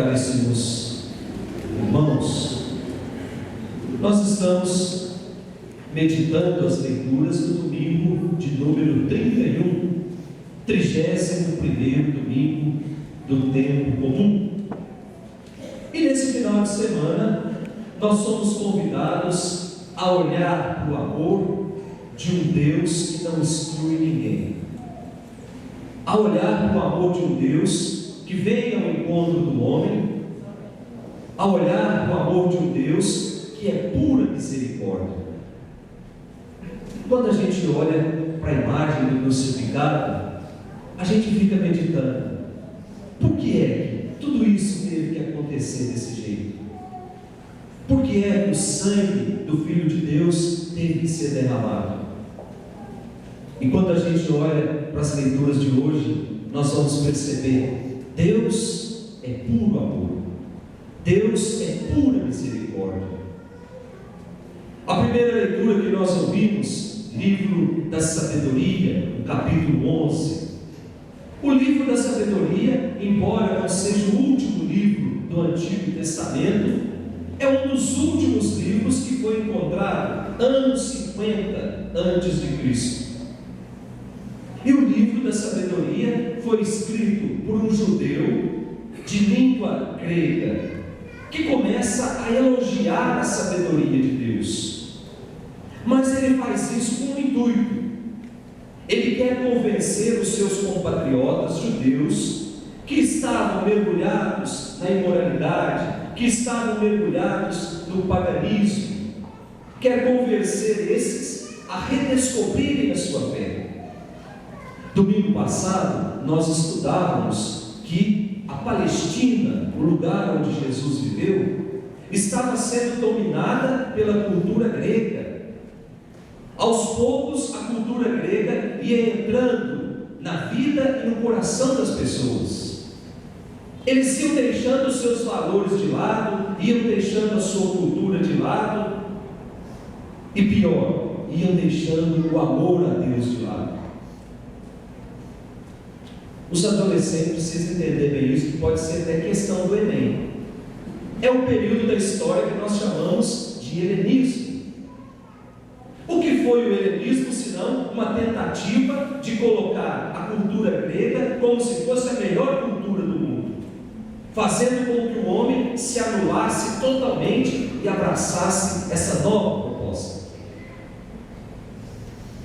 Caríssimos irmãos, nós estamos meditando as leituras do domingo de número 31, 31º domingo do tempo comum. E nesse final de semana, nós somos convidados a olhar para o amor de um Deus que não exclui ninguém, a olhar para o amor de um Deus que vem ao encontro do homem, a olhar para o amor de um Deus que é pura misericórdia. Quando a gente olha para a imagem do crucificado, a gente fica meditando: por que é que tudo isso teve que acontecer desse jeito? Por que é que o sangue do Filho de Deus teve que ser derramado? E quando a gente olha para as leituras de hoje, nós vamos perceber: Deus é puro amor, Deus é pura misericórdia. A primeira leitura que nós ouvimos, livro da sabedoria, no capítulo 11. O livro da sabedoria, embora não seja o último livro do Antigo Testamento, é um dos últimos livros que foi encontrado anos 50 antes de Cristo. E o livro da sabedoria foi escrito por um judeu de língua grega, que começa a elogiar a sabedoria de Deus. Mas ele faz isso com um intuito. Ele quer convencer os seus compatriotas judeus que estavam mergulhados na imoralidade, que estavam mergulhados no paganismo. Quer convencer esses a redescobrirem a sua fé. Domingo passado, nós estudávamos que a Palestina, o lugar onde Jesus viveu, estava sendo dominada pela cultura grega. Aos poucos, a cultura grega ia entrando na vida e no coração das pessoas. Eles iam deixando os seus valores de lado, iam deixando a sua cultura de lado, e pior, iam deixando o amor a Deus de lado. Os adolescentes precisam entender bem isso, que pode ser até questão do Enem. É um período da história que nós chamamos de helenismo. O que foi o helenismo, senão uma tentativa de colocar a cultura grega como se fosse a melhor cultura do mundo, fazendo com que o homem se anulasse totalmente e abraçasse essa nova proposta.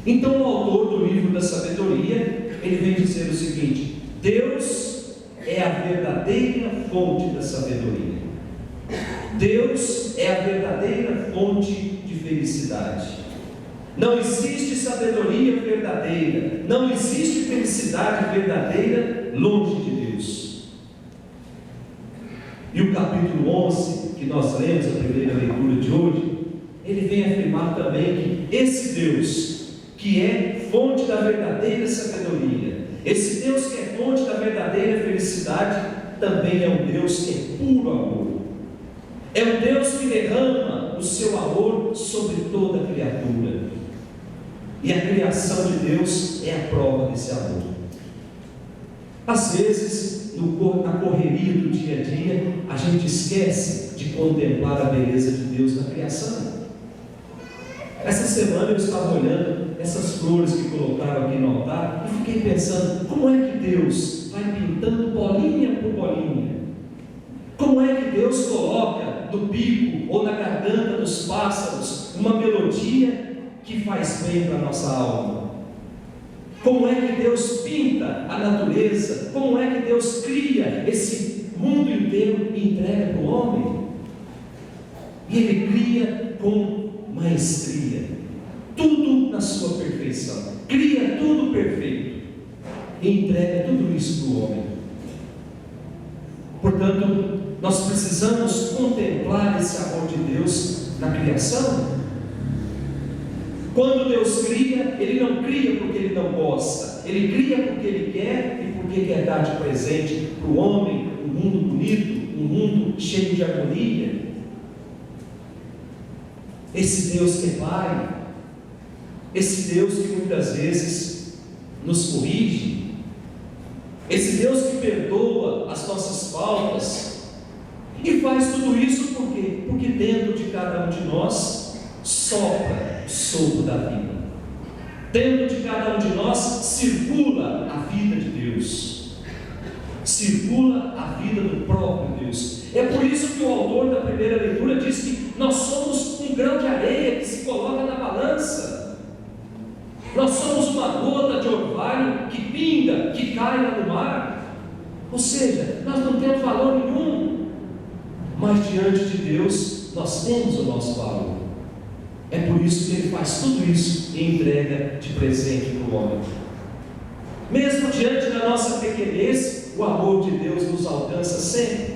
Então, o autor do livro da sabedoria, ele vem dizer o seguinte: Deus é a verdadeira fonte da sabedoria. Deus é a verdadeira fonte de felicidade. Não existe sabedoria verdadeira, não existe felicidade verdadeira longe de Deus. E o capítulo 11, que nós lemos, a primeira leitura de hoje, ele vem afirmar também que esse Deus, que é fonte da verdadeira sabedoria, esse Deus que é fonte da verdadeira felicidade, também é um Deus que é puro amor. É um Deus que derrama o seu amor sobre toda a criatura. E a criação de Deus é a prova desse amor. Às vezes, na correria do dia a dia, a gente esquece de contemplar a beleza de Deus na criação. Essa semana eu estava olhando essas flores que colocaram aqui no altar e fiquei pensando: como é que Deus vai pintando bolinha por bolinha? Como é que Deus coloca no bico ou na garganta dos pássaros uma melodia que faz bem para a nossa alma? Como é que Deus pinta a natureza? Como é que Deus cria esse mundo inteiro e entrega para o homem? E Ele cria com maestria, tudo na sua perfeição, cria tudo perfeito e entrega tudo isso para o homem. Portanto, nós precisamos contemplar esse amor de Deus na criação. Quando Deus cria, Ele não cria porque Ele não gosta, Ele cria porque Ele quer e porque quer dar de presente para o homem um mundo bonito, um mundo cheio de harmonia. Esse Deus que é Pai, esse Deus que muitas vezes nos corrige, esse Deus que perdoa as nossas faltas, E faz tudo isso por quê? Porque dentro de cada um de nós sopra o sopro da vida. Dentro de cada um de nós circula a vida de Deus, circula a vida do próprio Deus. É por isso que o autor da primeira leitura diz que nós somos um grão de areia que se coloca na balança. Nós somos uma gota de orvalho que pinga, que cai lá no mar. Ou seja, nós não temos valor nenhum. Mas diante de Deus, nós temos o nosso valor. É por isso que Ele faz tudo isso e entrega de presente para o homem. Mesmo diante da nossa pequenez, o amor de Deus nos alcança sempre.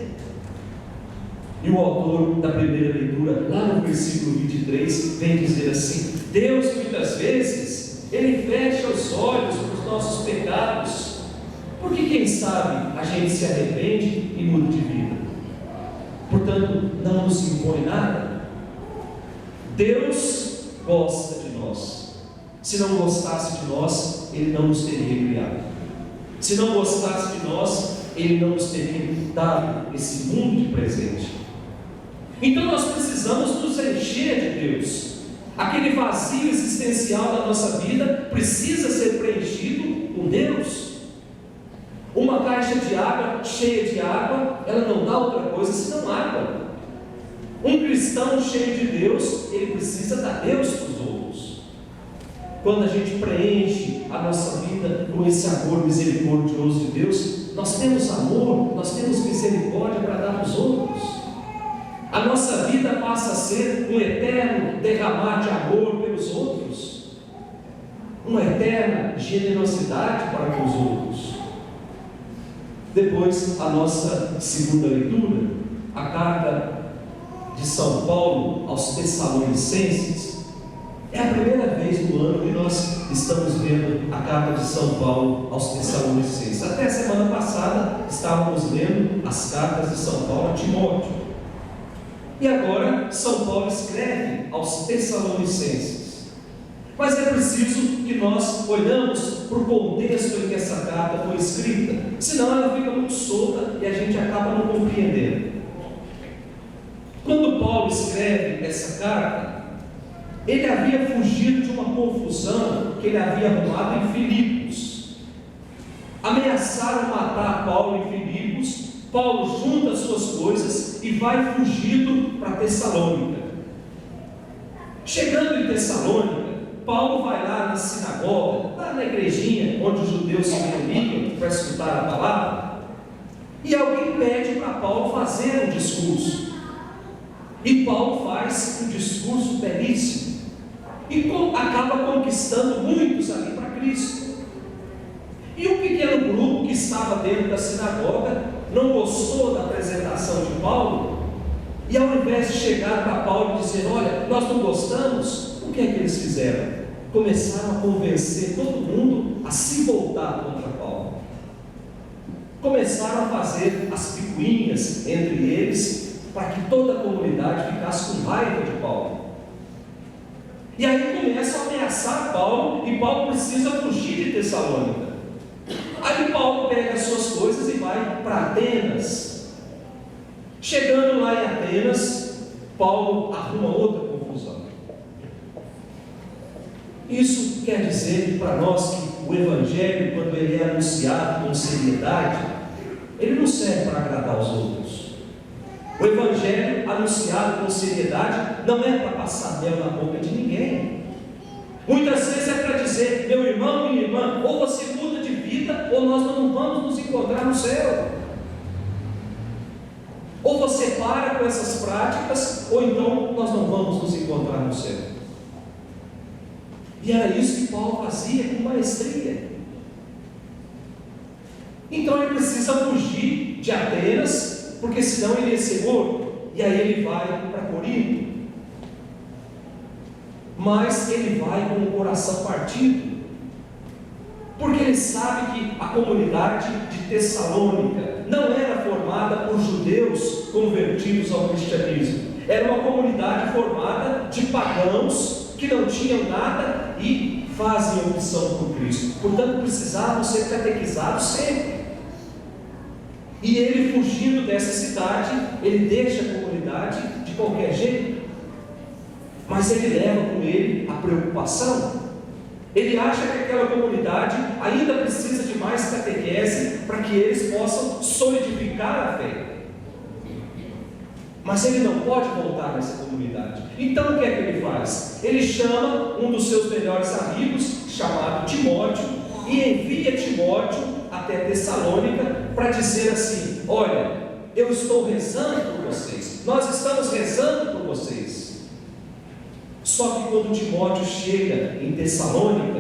E o autor da primeira leitura, lá no versículo 23, vem dizer assim: Deus muitas vezes, Ele fecha os olhos para os nossos pecados, porque quem sabe a gente se arrepende e muda de vida. Portanto, não nos impõe nada. Deus gosta de nós. Se não gostasse de nós, Ele não nos teria criado. Se não gostasse de nós, Ele não nos teria dado esse mundo de presente. Então nós precisamos nos encher de Deus. Aquele vazio existencial da nossa vida precisa ser preenchido com Deus. Uma caixa de água cheia de água, ela não dá outra coisa senão água. Um cristão cheio de Deus, ele precisa dar Deus para os outros. Quando a gente preenche a nossa vida com esse amor misericordioso de Deus, nós temos amor, nós temos misericórdia para dar aos outros. A nossa vida passa a ser um eterno derramar de amor pelos outros, uma eterna generosidade para com os outros. Depois, a nossa segunda leitura, a carta de São Paulo aos Tessalonicenses. É a primeira vez no ano que nós estamos vendo a carta de São Paulo aos Tessalonicenses. Até a semana passada estávamos lendo as cartas de São Paulo a Timóteo. E agora São Paulo escreve aos Tessalonicenses. Mas é preciso que nós olhamos para o contexto em que essa carta foi escrita, senão ela fica muito solta e a gente acaba não compreendendo. Quando Paulo escreve essa carta, ele havia fugido de uma confusão que ele havia arrumado em Filipos. Ameaçaram matar Paulo em Filipos. Paulo junta as suas coisas e vai fugido para Tessalônica. Chegando em Tessalônica, Paulo vai lá na sinagoga, lá na igrejinha onde os judeus se reuniam para escutar a palavra, e alguém pede para Paulo fazer um discurso. E Paulo faz um discurso belíssimo e acaba conquistando muitos ali para Cristo. E um pequeno grupo que estava dentro da sinagoga não gostou da apresentação de Paulo, e ao invés de chegar para Paulo e dizer: olha, nós não gostamos, o que é que eles fizeram? Começaram a convencer todo mundo a se voltar contra Paulo. Começaram a fazer as picuinhas entre eles, para que toda a comunidade ficasse com raiva de Paulo. E aí começam a ameaçar Paulo, e Paulo precisa fugir de Tessalônica. Aí Paulo pega as suas coisas e vai para Atenas. Chegando lá em Atenas, Paulo arruma outra confusão. Isso quer dizer para nós que o Evangelho, quando ele é anunciado com seriedade, ele não serve para agradar os outros. O Evangelho anunciado com seriedade não é para passar mel na boca de ninguém. Muitas vezes é para dizer: meu irmão, minha irmã, ou você muda de vida, ou nós não vamos nos encontrar no céu. Ou você para com essas práticas, ou então nós não vamos nos encontrar no céu. E era isso que Paulo fazia com maestria. Então ele precisa fugir de Atenas, porque senão ele ia ser morto. E aí ele vai para Corinto. Mas ele vai com o coração partido, porque ele sabe que a comunidade de Tessalônica não era formada por judeus convertidos ao cristianismo. Era uma comunidade formada de pagãos que não tinham nada e fazem opção por Cristo. Portanto, precisavam ser catequizados sempre. E ele, fugindo dessa cidade, ele deixa a comunidade de qualquer jeito, mas ele leva com ele a preocupação. Ele acha que aquela comunidade ainda precisa de mais catequese para que eles possam solidificar a fé. Mas ele não pode voltar nessa comunidade. Então o que é que ele faz? Ele chama um dos seus melhores amigos, chamado Timóteo, e envia Timóteo até Tessalônica para dizer assim: olha, eu estou rezando por vocês, nós estamos rezando por vocês. Só que quando Timóteo chega em Tessalônica,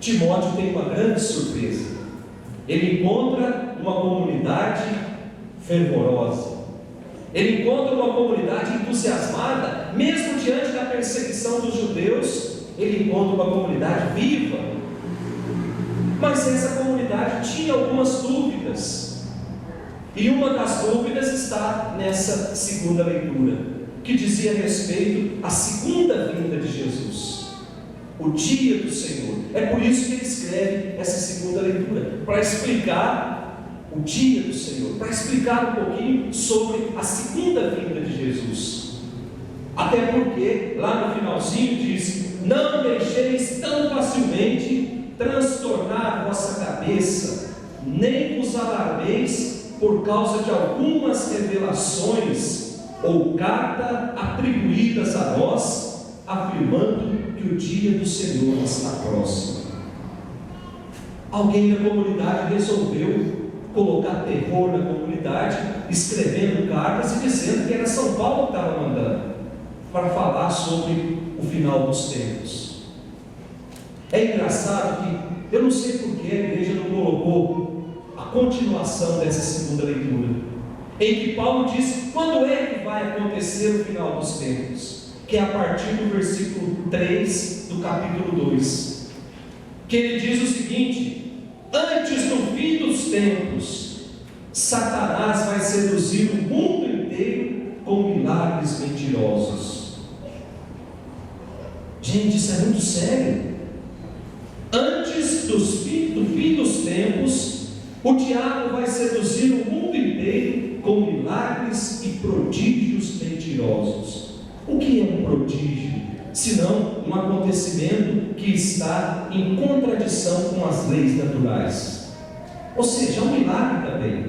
Timóteo tem uma grande surpresa. Ele encontra uma comunidade fervorosa, ele encontra uma comunidade entusiasmada, mesmo diante da perseguição dos judeus. Ele encontra uma comunidade viva, mas essa comunidade tinha algumas dúvidas, e uma das dúvidas está nessa segunda leitura, que dizia respeito à segunda vinda de Jesus, o dia do Senhor. É por isso que ele escreve essa segunda leitura, para explicar o dia do Senhor, para explicar um pouquinho sobre a segunda vinda de Jesus. Até porque lá no finalzinho diz: não deixeis tão facilmente transtornar vossa cabeça, nem vos alarmeis por causa de algumas revelações ou carta atribuídas a nós, afirmando que o dia do Senhor está próximo. Alguém da comunidade resolveu colocar terror na comunidade, escrevendo cartas e dizendo que era São Paulo que estava mandando, para falar sobre o final dos tempos. É engraçado que, eu não sei por que a igreja não colocou a continuação dessa segunda leitura, em que Paulo diz quando é que vai acontecer o final dos tempos, que é a partir do versículo 3 do capítulo 2, que ele diz o seguinte: antes do fim dos tempos, Satanás vai seduzir o mundo inteiro com milagres mentirosos. Gente, isso é muito sério. Antes do fim dos tempos, o diabo vai seduzir o mundo inteiro com milagres e prodígios mentirosos. O que é um prodígio? Senão um acontecimento que está em contradição com as leis naturais. Ou seja, é um milagre também.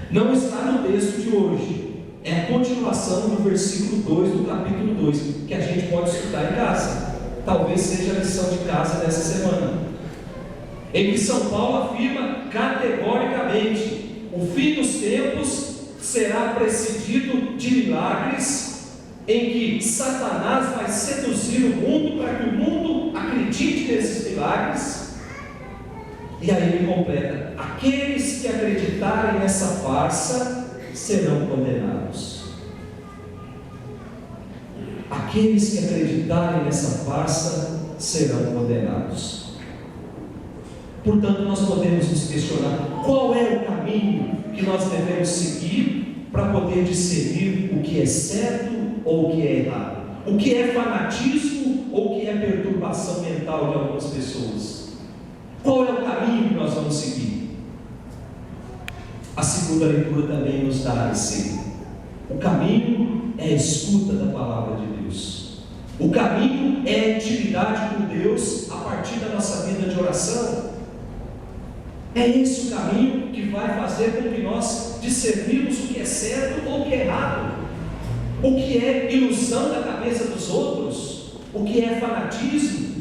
Não está no texto de hoje. É a continuação do versículo 2 do capítulo 2, que a gente pode estudar em casa. Talvez seja a lição de casa dessa semana, em que São Paulo afirma categoricamente: o fim dos tempos será precedido de milagres, em que Satanás vai seduzir o mundo para que o mundo acredite nesses milagres. E aí ele completa: aqueles que acreditarem nessa farsa serão condenados. Aqueles que acreditarem nessa farsa serão condenados. Portanto, nós podemos nos questionar: qual é o caminho que nós devemos seguir para poder discernir o que é certo ou o que é errado? O que é fanatismo ou o que é perturbação mental de algumas pessoas? Qual é o caminho que nós vamos seguir? A segunda leitura também nos dá esse. O caminho é a escuta da palavra de Deus. O caminho é a intimidade com Deus a partir da nossa vida de oração. É esse o caminho que vai fazer com que nós discernimos o que é certo ou o que é errado, o que é ilusão da cabeça dos outros, o que é fanatismo.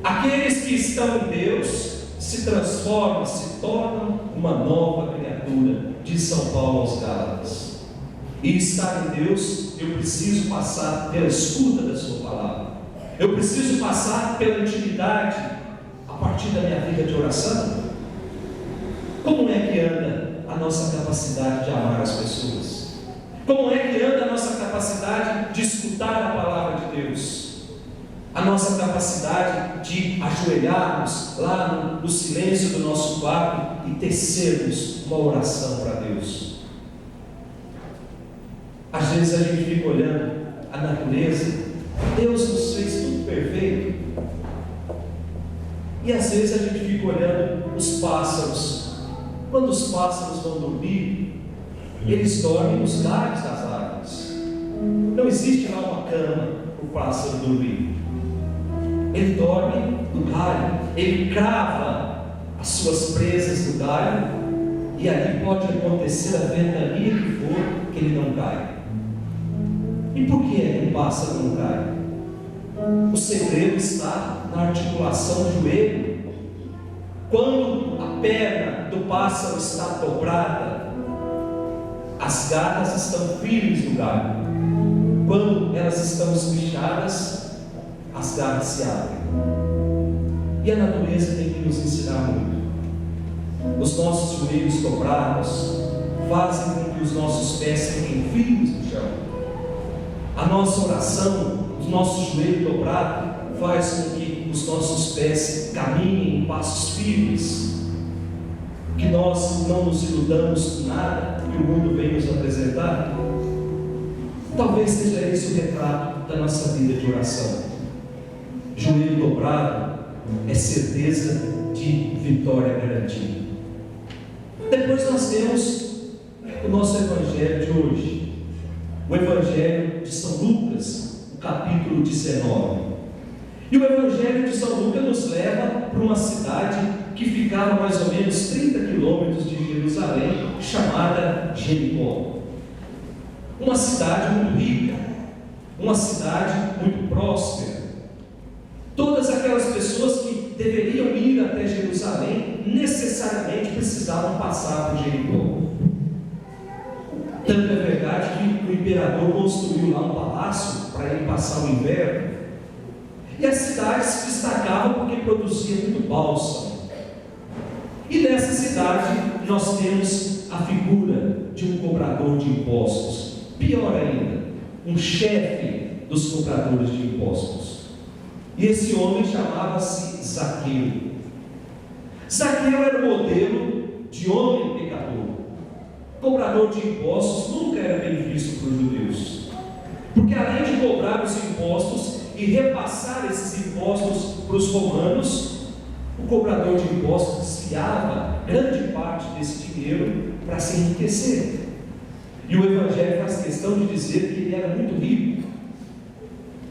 Aqueles que estão em Deus se transformam, se tornam uma nova criatura, diz São Paulo aos Gálatas. E estar em Deus, eu preciso passar pela escuta da sua palavra, eu preciso passar pela intimidade a partir da minha vida de oração. Como é que anda a nossa capacidade de amar as pessoas? Como é que anda a nossa capacidade de escutar a palavra de Deus? A nossa capacidade de ajoelharmos lá no silêncio do nosso quarto e tecermos uma oração para Deus? Às vezes a gente fica olhando a natureza, Deus nos fez tudo perfeito, e às vezes a gente fica olhando os pássaros Quando os pássaros vão dormir, eles dormem nos galhos das árvores. Não existe lá uma cama para o pássaro dormir. Ele dorme no galho, ele crava as suas presas no galho, e ali pode acontecer a ventania que for, que ele não cai. E por que é que um pássaro não cai? O segredo está na articulação do joelho. Quando a perna do pássaro está dobrada, as garras estão firmes no galho. Quando elas estão espichadas, as garras se abrem. E a natureza tem que nos ensinar muito. Os nossos joelhos dobrados fazem com que os nossos pés fiquem firmes no chão. A nossa oração, o nosso joelho dobrado, faz com que os nossos pés caminhem em passos firmes. Que nós não nos iludamos com nada que o mundo vem nos apresentar. Talvez seja esse o retrato da nossa vida de oração. Joelho dobrado é certeza de vitória garantida. Depois nós temos o nosso evangelho de hoje, o evangelho de São Lucas, o capítulo 19. E o evangelho de São Lucas nos leva para uma cidade que ficava mais ou menos 30 quilômetros de Jerusalém, chamada Jericó. Uma cidade muito rica, uma cidade muito próspera. Todas aquelas pessoas que deveriam ir até Jerusalém necessariamente precisavam passar por Jericó. Tanto é verdade que o imperador construiu lá um palácio para ele passar o inverno. E a cidade se destacava porque produzia muito bálsamo. E nessa cidade nós temos a figura de um cobrador de impostos. Pior ainda, um chefe dos cobradores de impostos. E esse homem chamava-se Zaqueu. Zaqueu era o modelo de homem pecador. Cobrador de impostos nunca era bem visto por judeus, porque além de cobrar os impostos e repassar esses impostos para os romanos, o cobrador de impostos desviava grande parte desse dinheiro para se enriquecer. E o Evangelho faz questão de dizer que ele era muito rico,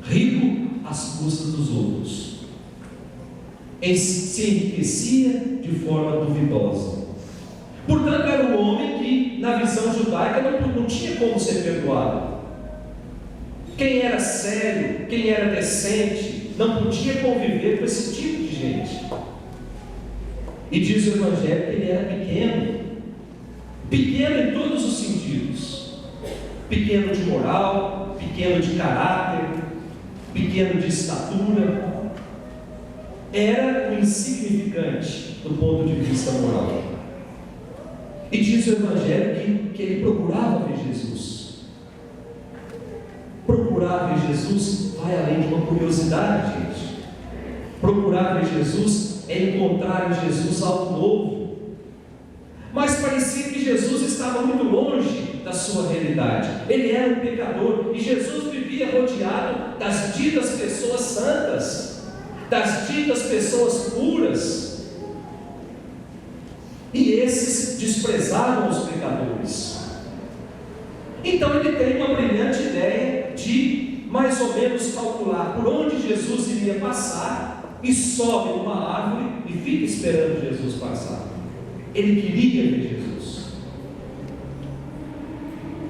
rico às custas dos outros. Ele se enriquecia de forma duvidosa. Portanto, era um homem que, na visão judaica, não tinha como ser perdoado. Quem era sério, quem era decente, não podia conviver com esse tipo de gente. E diz o Evangelho que ele era pequeno, pequeno em todos os sentidos, pequeno de moral, pequeno de caráter, pequeno de estatura. Era um insignificante do ponto de vista moral. E diz o Evangelho que ele procurava ver Jesus. Procurar ver Jesus vai além de uma curiosidade, gente. Procurar ver Jesus é encontrar em Jesus algo novo. Mas parecia que Jesus estava muito longe da sua realidade. Ele era um pecador e Jesus vivia rodeado das ditas pessoas santas, das ditas pessoas puras. E esses desprezavam os pecadores. Então ele tem uma brilhante ideia de mais ou menos calcular por onde Jesus iria passar e sobe numa árvore e fica esperando Jesus passar. Ele queria ver Jesus.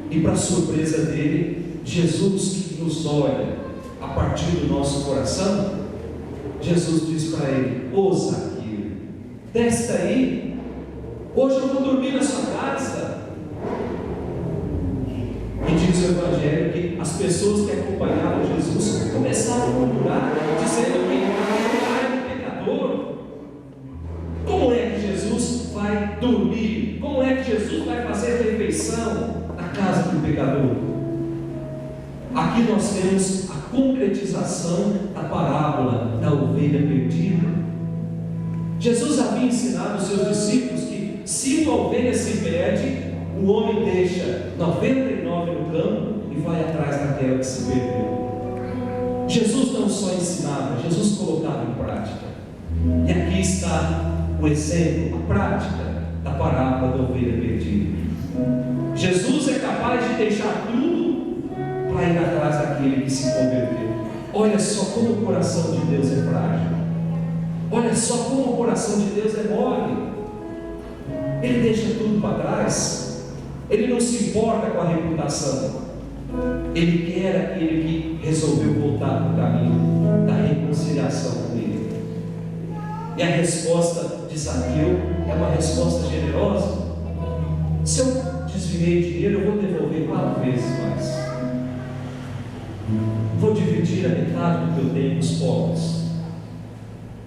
E para surpresa dele, Jesus que nos olha a partir do nosso coração, Jesus diz para ele: ô Zaqueu, desce daí, hoje eu vou dormir na sua casa. E diz o Evangelho que as pessoas que acompanhavam Jesus começaram a murmurar, dizendo que ele era um pecador. Como é que Jesus vai dormir? Como é que Jesus vai fazer refeição na casa do pecador? Aqui nós temos a concretização da parábola da ovelha perdida. Jesus havia ensinado os seus discípulos que se uma ovelha se perde, o homem deixa 99 no campo e vai atrás daquela que se perdeu. Jesus não só ensinava, Jesus colocava em prática. E aqui está o exemplo, a prática da parábola da ovelha perdida. Jesus é capaz de deixar tudo para ir atrás daquele que se converteu. Olha só como o coração de Deus é frágil. Olha só como o coração de Deus é mole. Ele deixa tudo para trás. Ele não se importa com a reputação. Ele quer aquele que resolveu voltar para o caminho da reconciliação com ele. E a resposta de Zaqueu é uma resposta generosa. Se eu desviei dinheiro, eu vou devolver 4 vezes mais. Vou dividir a metade do que eu tenho com os pobres,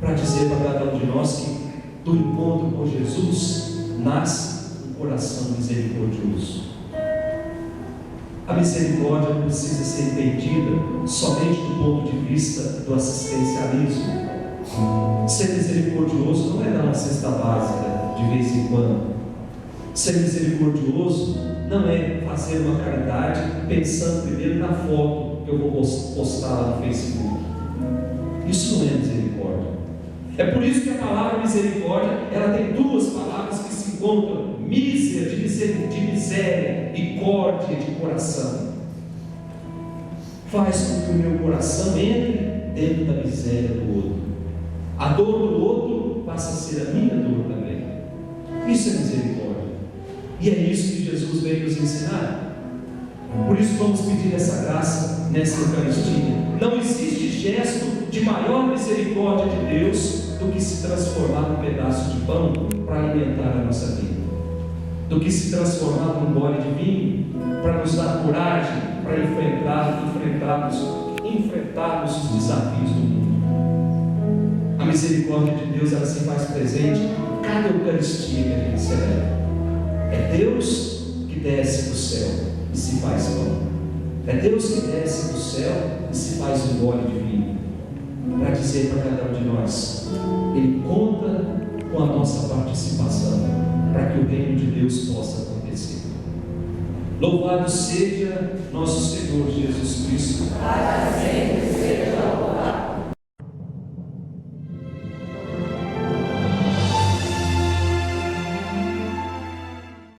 para dizer para cada um de nós que do encontro com Jesus nasce um coração misericordioso. A misericórdia não precisa ser entendida somente do ponto de vista do assistencialismo. Ser misericordioso não é dar uma cesta básica de vez em quando. Ser misericordioso não é fazer uma caridade pensando primeiro na foto que eu vou postar lá no Facebook. Isso não é misericórdia. É por isso que a palavra misericórdia, ela tem 2 palavras que se encontram: miser, de miséria, e córdia, de coração. Faz com que o meu coração entre dentro da miséria do outro. A dor do outro passa a ser a minha dor também. Isso é misericórdia. E é isso que Jesus veio nos ensinar. Por isso vamos pedir essa graça nessa Eucaristia. Não existe gesto de maior misericórdia de Deus do que se transformar num pedaço de pão para alimentar a nossa vida, do que se transformar num gole de vinho para nos dar coragem para enfrentarmos os desafios do mundo. A misericórdia de Deus, ela se faz presente em cada Eucaristia que a gente celebra. É Deus que desce do céu e se faz pão. É Deus que desce do céu e se faz um gole de vinho, para dizer para cada um de nós: Ele conta com a nossa participação, para que o reino de Deus possa acontecer. Louvado seja nosso Senhor Jesus Cristo. Para sempre seja